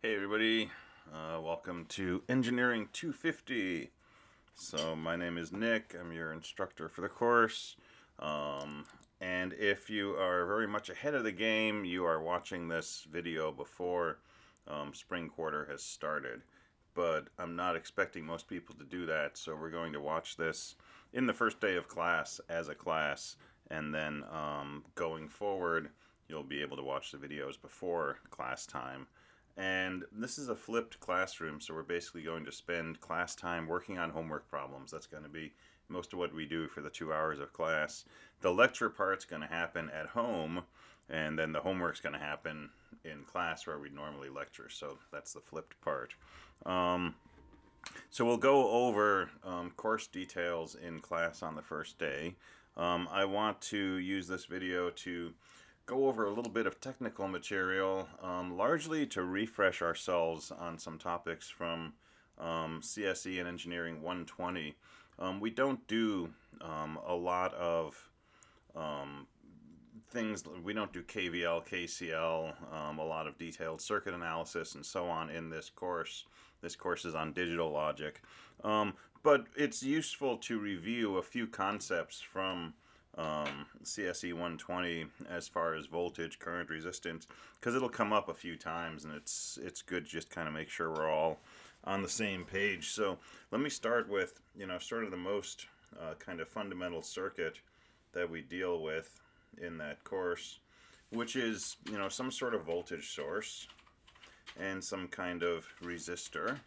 Hey everybody, welcome to Engineering 250. So my name is Nick, I'm your instructor for the course. And if you are very much ahead of the game, you are watching this video before spring quarter has started. But I'm not expecting most people to do that, so we're going to watch this in the first day of class as a class, and then going forward, you'll be able to watch the videos before class time. And this is a flipped classroom, so we're basically going to spend class time working on homework problems. That's going to be most of what we do for the 2 hours of class. The lecture part's going to happen at home, and then the homework's going to happen in class where we normally lecture. So that's the flipped part. So we'll go over course details in class on the first day. I want to use this video to go over a little bit of technical material, largely to refresh ourselves on some topics from CSE and Engineering 120. We don't do a lot of things, we don't do KVL, KCL, a lot of detailed circuit analysis and so on in this course. This course is on digital logic. But it's useful to review a few concepts from CSE 120 as far as voltage, current, resistance, because it'll come up a few times, and it's good to just kind of make sure we're all on the same page. So let me start with, sort of the most kind of fundamental circuit that we deal with in that course, which is, some sort of voltage source and some kind of resistor.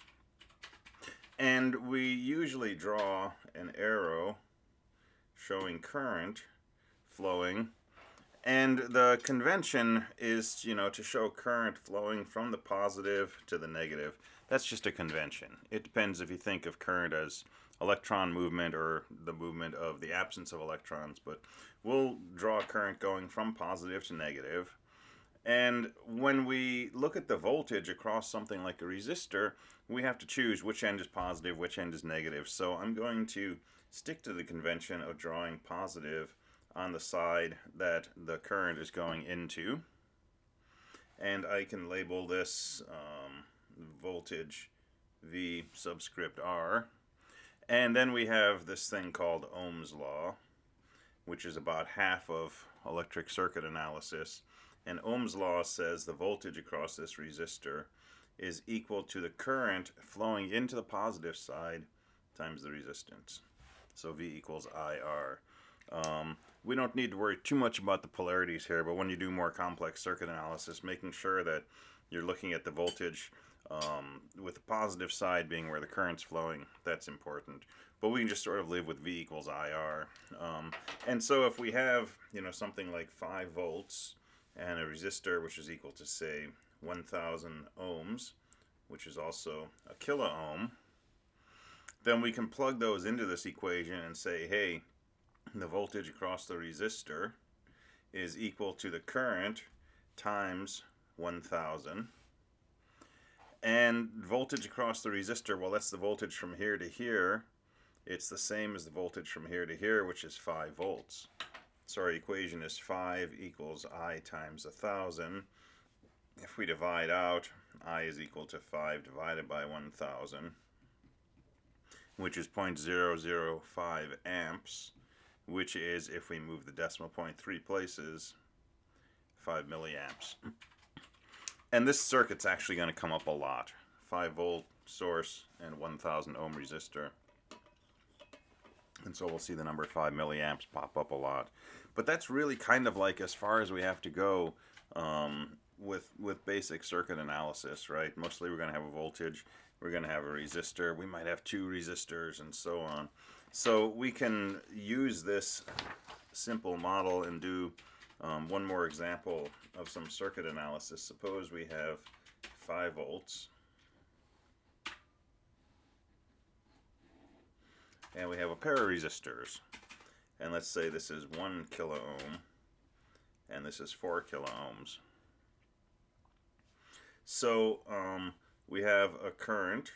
And we usually draw an arrow showing current flowing, and the convention is, to show current flowing from the positive to the negative. That's just a convention. It depends if you think of current as electron movement or the movement of the absence of electrons, but we'll draw current going from positive to negative. And when we look at the voltage across something like a resistor, we have to choose which end is positive, which end is negative. So I'm going to stick to the convention of drawing positive on the side that the current is going into. And I can label this voltage V subscript R. And then we have this thing called Ohm's law, which is about half of electric circuit analysis. And Ohm's law says the voltage across this resistor is equal to the current flowing into the positive side times the resistance. So V equals IR. We don't need to worry too much about the polarities here, but when you do more complex circuit analysis, making sure that you're looking at the voltage with the positive side being where the current's flowing, that's important. But we can just sort of live with V equals IR. And so if we have, something like 5 volts and a resistor which is equal to, say, 1,000 ohms, which is also a kilo ohm, then we can plug those into this equation and say, hey, the voltage across the resistor is equal to the current times 1,000. And voltage across the resistor, well, that's the voltage from here to here. It's the same as the voltage from here to here, which is 5 volts. So our equation is 5 equals I times 1,000. If we divide out, I is equal to 5 divided by 1,000, which is 0.005 amps, which is, if we move the decimal point 3 places, 5 milliamps. And this circuit's actually going to come up a lot. 5-volt source and 1,000 ohm resistor. And so we'll see the number 5 milliamps pop up a lot. But that's really kind of like as far as we have to go with basic circuit analysis, right? Mostly we're going to have a voltage, we're going to have a resistor, we might have 2 resistors, and so on. So we can use this simple model and do one more example of some circuit analysis. Suppose we have 5 volts. And we have a pair of resistors. And let's say this is 1 kilo ohm and this is 4 kilo ohms. So we have a current,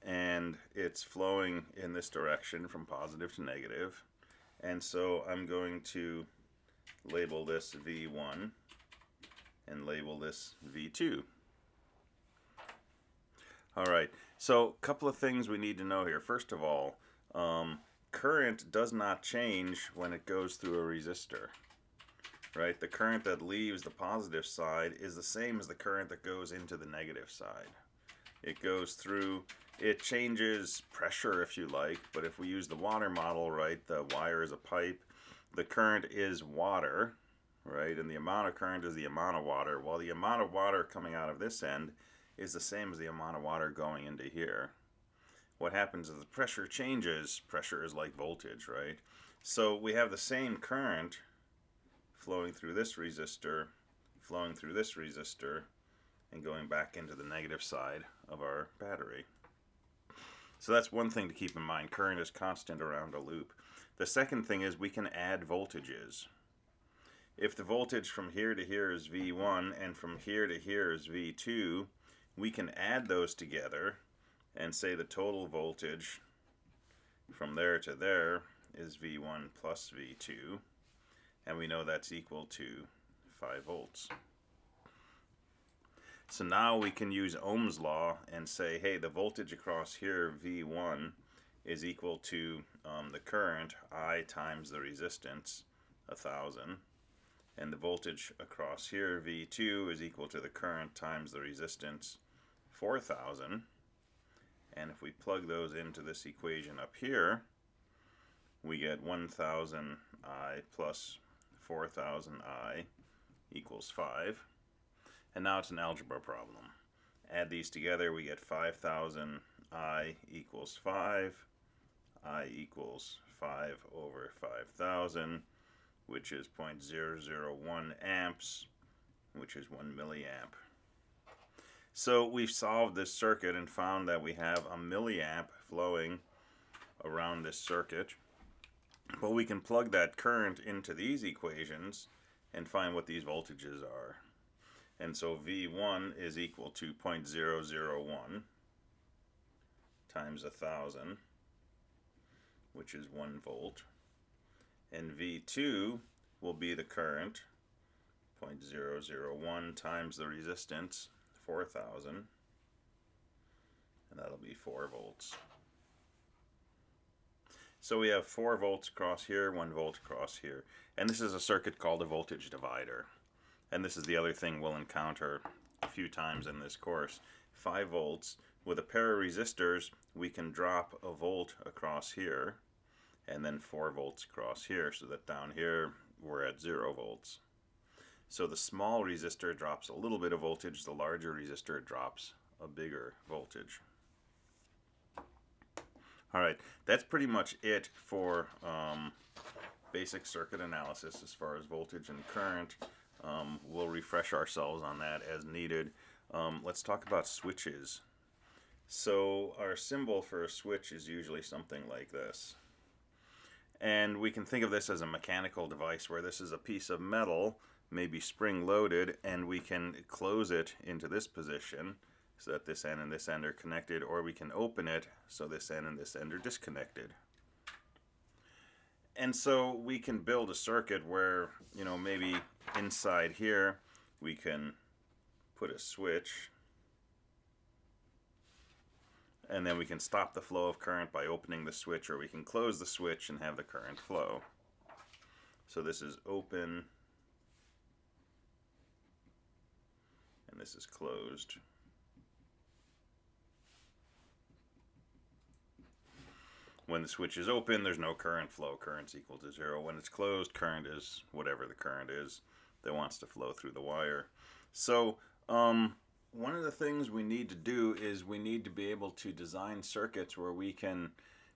and it's flowing in this direction from positive to negative. And so I'm going to label this V1 and label this V2. All right. So, a couple of things we need to know here. First of all, current does not change when it goes through a resistor, right? The current that leaves the positive side is the same as the current that goes into the negative side. It goes through, it changes pressure if you like, but if we use the water model, right, the wire is a pipe, the current is water, right, and the amount of current is the amount of water. Well, the amount of water coming out of this end is the same as the amount of water going into here. What happens is the pressure changes. Pressure is like voltage, right? So we have the same current flowing through this resistor, flowing through this resistor, and going back into the negative side of our battery. So that's one thing to keep in mind. Current is constant around a loop. The second thing is we can add voltages. If the voltage from here to here is V1 and from here to here is V2, we can add those together and say the total voltage from there to there is V1 plus V2, and we know that's equal to 5 volts. So now we can use Ohm's law and say, hey, the voltage across here, V1, is equal to the current, I times the resistance, 1,000. And the voltage across here, V2, is equal to the current times the resistance, 4,000. And if we plug those into this equation up here, we get 1,000 I plus 4,000 I equals 5. And now it's an algebra problem. Add these together, we get 5,000 I equals 5. I equals 5 over 5,000, which is 0.001 amps, which is 1 milliamp. So we've solved this circuit and found that we have a milliamp flowing around this circuit. But we can plug that current into these equations and find what these voltages are. And so V1 is equal to 0.001 times 1,000, which is 1 volt. And V2 will be the current, 0.001 times the resistance, 4,000, and that'll be 4 volts. So we have 4 volts across here, 1 volt across here. And this is a circuit called a voltage divider. And this is the other thing we'll encounter a few times in this course. 5 volts. With a pair of resistors, we can drop a volt across here, and then 4 volts across here, so that down here we're at 0 volts. So the small resistor drops a little bit of voltage, the larger resistor drops a bigger voltage. Alright, that's pretty much it for basic circuit analysis as far as voltage and current. We'll refresh ourselves on that as needed. Let's talk about switches. So our symbol for a switch is usually something like this. And we can think of this as a mechanical device where this is a piece of metal, maybe spring-loaded, and we can close it into this position so that this end and this end are connected, or we can open it so this end and this end are disconnected. And so we can build a circuit where, maybe inside here we can put a switch, and then we can stop the flow of current by opening the switch, or we can close the switch and have the current flow. So this is open, and this is closed. When the switch is open, there's no current flow. Current's equal to 0. When it's closed, current is whatever the current is that wants to flow through the wire. So one of the things we need to do is we need to be able to design circuits where we can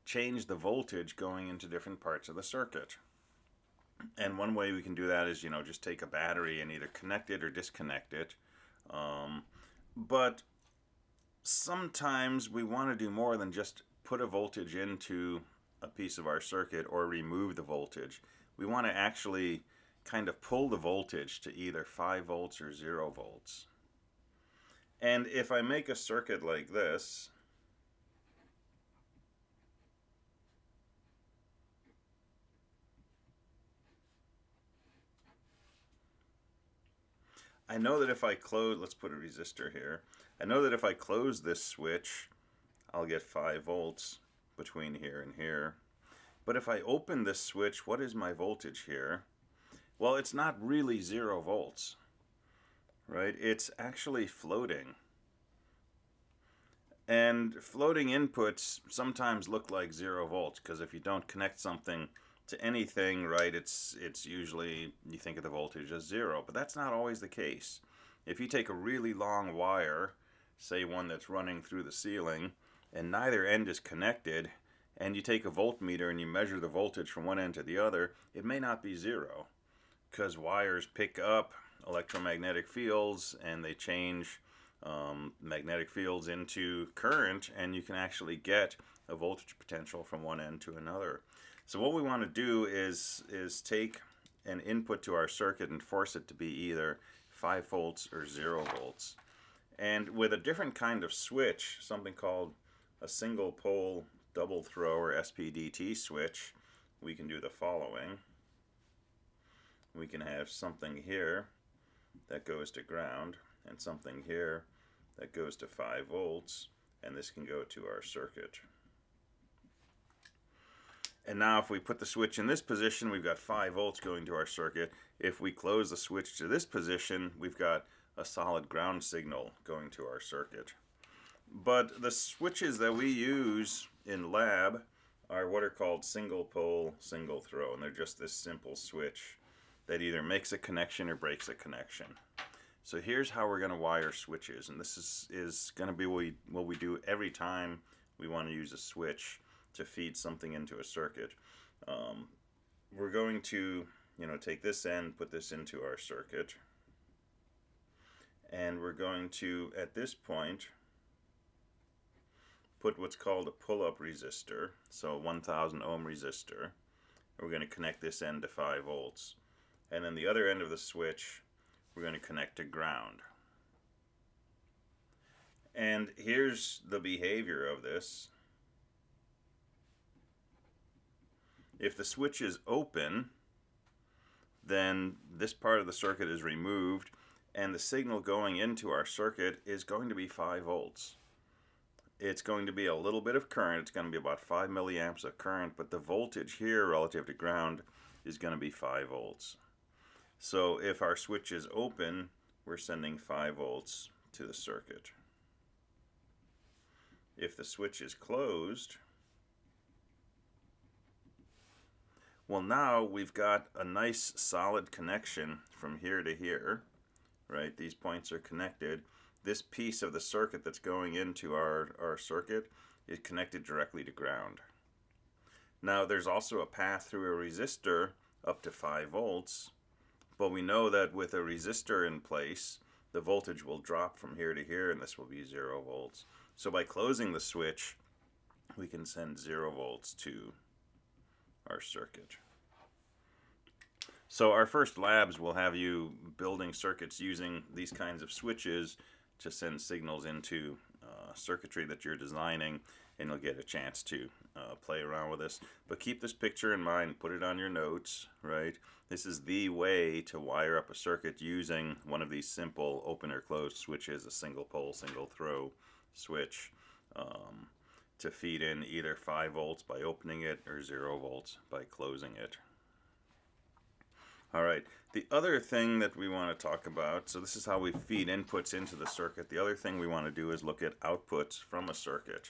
change the voltage going into different parts of the circuit. And one way we can do that is, just take a battery and either connect it or disconnect it. But sometimes we want to do more than just put a voltage into a piece of our circuit or remove the voltage. We want to actually kind of pull the voltage to either 5 volts or 0 volts. And if I make a circuit like this, I know that if I close, let's put a resistor here. I know that if I close this switch, I'll get 5 volts between here and here. But if I open this switch, what is my voltage here? Well, it's not really 0 volts, right? It's actually floating. And floating inputs sometimes look like 0 volts, because if you don't connect something to anything, right, it's usually, you think of the voltage as 0, but that's not always the case. If you take a really long wire, say one that's running through the ceiling, and neither end is connected, and you take a voltmeter and you measure the voltage from one end to the other, it may not be 0, because wires pick up electromagnetic fields and they change magnetic fields into current, and you can actually get a voltage potential from one end to another. So what we want to do is take an input to our circuit and force it to be either 5 volts or 0 volts. And with a different kind of switch, something called a single pole double throw or SPDT switch, we can do the following. We can have something here that goes to ground and something here that goes to 5 volts, and this can go to our circuit. And now if we put the switch in this position, we've got 5 volts going to our circuit. If we close the switch to this position, we've got a solid ground signal going to our circuit. But the switches that we use in lab are what are called single pole, single throw, and they're just this simple switch that either makes a connection or breaks a connection. So here's how we're going to wire switches, and this is going to be what we do every time we want to use a switch to feed something into a circuit. We're going to, take this end, put this into our circuit, and we're going to, at this point, put what's called a pull-up resistor, so a 1000 ohm resistor. We're going to connect this end to 5 volts. And then the other end of the switch, we're going to connect to ground. And here's the behavior of this. If the switch is open, then this part of the circuit is removed, and the signal going into our circuit is going to be 5 volts. It's going to be a little bit of current. It's going to be about 5 milliamps of current, but the voltage here relative to ground is going to be 5 volts. So if our switch is open, we're sending 5 volts to the circuit. If the switch is closed, well, now we've got a nice solid connection from here to here, right? These points are connected. This piece of the circuit that's going into our circuit is connected directly to ground. Now there's also a path through a resistor up to 5 volts, but we know that with a resistor in place, the voltage will drop from here to here, and this will be 0 volts. So by closing the switch, we can send 0 volts to our circuit. So our first labs will have you building circuits using these kinds of switches to send signals into circuitry that you're designing, and you'll get a chance to play around with this. But keep this picture in mind, put it on your notes, right? This is the way to wire up a circuit using one of these simple open or closed switches, a single pole, single throw switch, to feed in either 5 volts by opening it or 0 volts by closing it. All right, the other thing that we want to talk about, so this is how we feed inputs into the circuit. The other thing we want to do is look at outputs from a circuit.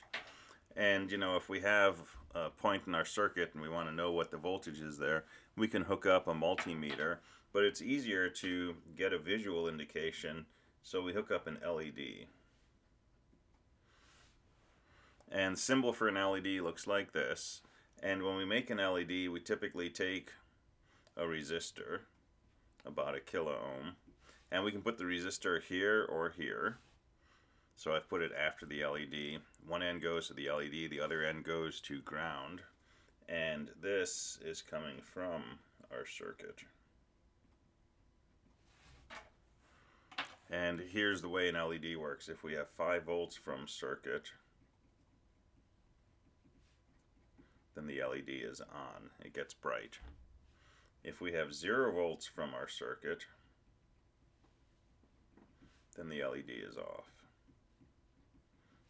And if we have a point in our circuit and we want to know what the voltage is there, we can hook up a multimeter, but it's easier to get a visual indication, so we hook up an LED. And the symbol for an LED looks like this. And when we make an LED, we typically take a resistor, about a kilo ohm, and we can put the resistor here or here. So I've put it after the LED. One end goes to the LED, the other end goes to ground, and this is coming from our circuit. And here's the way an LED works. If we have 5 volts from circuit, then the LED is on. It gets bright. If we have 0 volts from our circuit, then the LED is off.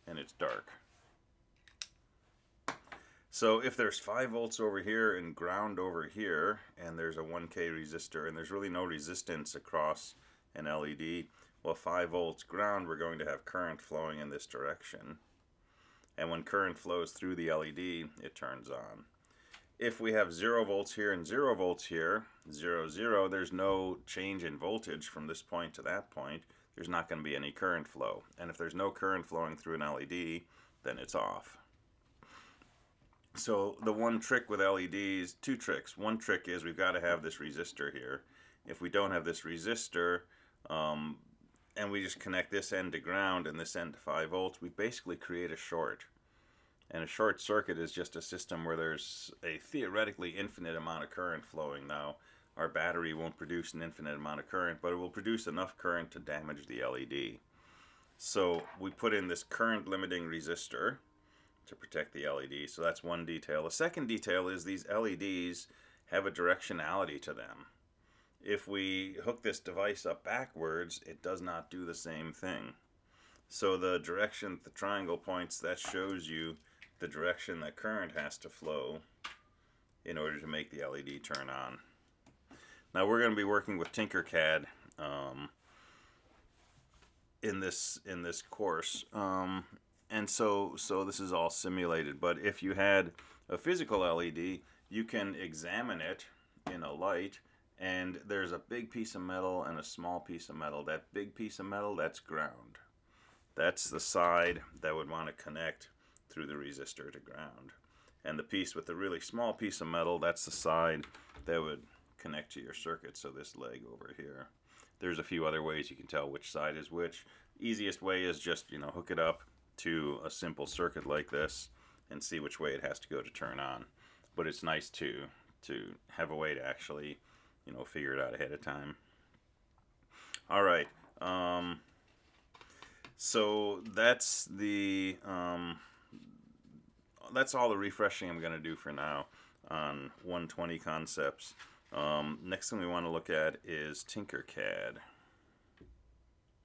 And it's dark. So if there's 5 volts over here and ground over here, and there's a 1K resistor, and there's really no resistance across an LED, well, 5 volts ground, we're going to have current flowing in this direction. And when current flows through the LED, it turns on. If we have 0 volts here and 0 volts here, 0, 0, there's no change in voltage from this point to that point. There's not going to be any current flow. And if there's no current flowing through an LED, then it's off. So the one trick with LEDs, 2 tricks. One trick is we've got to have this resistor here. If we don't have this resistor, and we just connect this end to ground and this end to 5 volts, we basically create a short. And a short circuit is just a system where there's a theoretically infinite amount of current flowing. Now, our battery won't produce an infinite amount of current, but it will produce enough current to damage the LED. So we put in this current limiting resistor to protect the LED. So that's one detail. The second detail is these LEDs have a directionality to them. If we hook this device up backwards, it does not do the same thing. So the direction the triangle points, that shows you the direction that current has to flow in order to make the LED turn on. Now we're going to be working with Tinkercad in this course, and so this is all simulated. But if you had a physical LED, you can examine it in a light, and there's a big piece of metal and a small piece of metal. That big piece of metal, that's ground. That's the side that would want to connect through the resistor to ground. And the piece with the really small piece of metal, that's the side that would connect to your circuit, so this leg over here. There's a few other ways you can tell which side is which. Easiest way is just, hook it up to a simple circuit like this and see which way it has to go to turn on. But it's nice to have a way to actually, figure it out ahead of time. All right. So that's the that's all the refreshing I'm going to do for now on 120 concepts. Next thing we want to look at is Tinkercad.